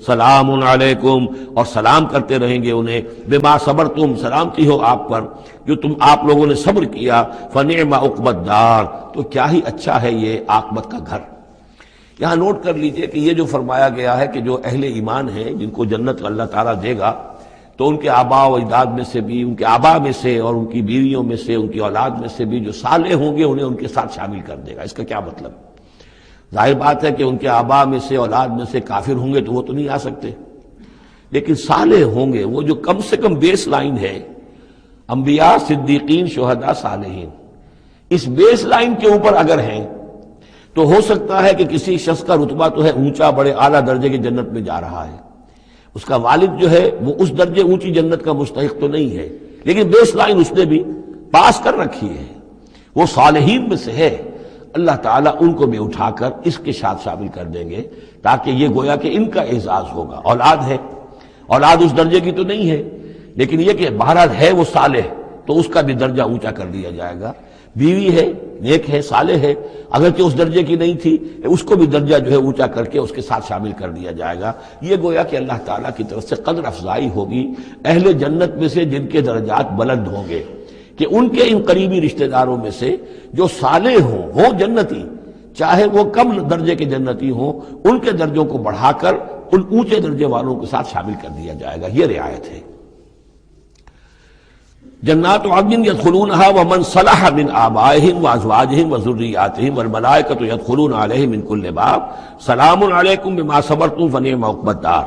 سلام علیکم، اور سلام کرتے رہیں گے انہیں، بما صبرتم، سلامتی ہو آپ پر جو آپ لوگوں نے صبر کیا، فنعم عقبی الدار، تو کیا ہی اچھا ہے یہ عاقبت کا گھر۔ یہاں نوٹ کر لیجئے کہ یہ جو فرمایا گیا ہے کہ جو اہل ایمان ہیں جن کو جنت اللہ تعالیٰ دے گا، تو ان کے آباء و اجداد میں سے بھی، ان کے آباء میں سے اور ان کی بیویوں میں سے، ان کی اولاد میں سے بھی جو صالح ہوں گے انہیں ان کے ساتھ شامل کر دے گا۔ اس کا کیا مطلب؟ ظاہر بات ہے کہ ان کے آباء میں سے، اولاد میں سے کافر ہوں گے تو وہ تو نہیں آ سکتے، لیکن صالح ہوں گے، وہ جو کم سے کم بیس لائن ہے، انبیاء، صدیقین، شہداء، صالحین، اس بیس لائن کے اوپر اگر ہیں تو ہو سکتا ہے کہ کسی شخص کا رتبہ تو ہے اونچا، بڑے اعلیٰ درجے کی جنت میں جا رہا ہے، اس کا والد جو ہے وہ اس درجے اونچی جنت کا مستحق تو نہیں ہے، لیکن بیس لائن اس نے بھی پاس کر رکھی ہے، وہ صالحین میں سے ہے۔ اللہ تعالیٰ ان کو بھی اٹھا کر اس کے ساتھ شامل کر دیں گے، تاکہ یہ گویا کہ ان کا اعزاز ہوگا۔ اولاد ہے، اولاد اس درجے کی تو نہیں ہے، لیکن یہ کہ بہرحال ہے وہ صالح، تو اس کا بھی درجہ اونچا کر دیا جائے گا۔ بیوی ہے، نیک ہے، صالح ہے، اگرچہ اس درجے کی نہیں تھی، اس کو بھی درجہ جو ہے اونچا کر کے اس کے ساتھ شامل کر دیا جائے گا۔ یہ گویا کہ اللہ تعالیٰ کی طرف سے قدر افزائی ہوگی اہل جنت میں سے جن کے درجات بلند ہوں گے، کہ ان کے ان قریبی رشتہ داروں میں سے جو صالح ہوں جنتی، چاہے وہ کم درجے کے جنتی ہوں، ان کے درجوں کو بڑھا کر ان اونچے درجے والوں کے ساتھ شامل کر دیا جائے گا۔ یہ رعایت ہے۔ جنات عدن يدخلونها ومن صلح من آبائهم وازواجهم وذرياتهم والملائكة يدخلون عليهم من كل باب سلام علیکم بما صبرتم فنعم عقبی الدار۔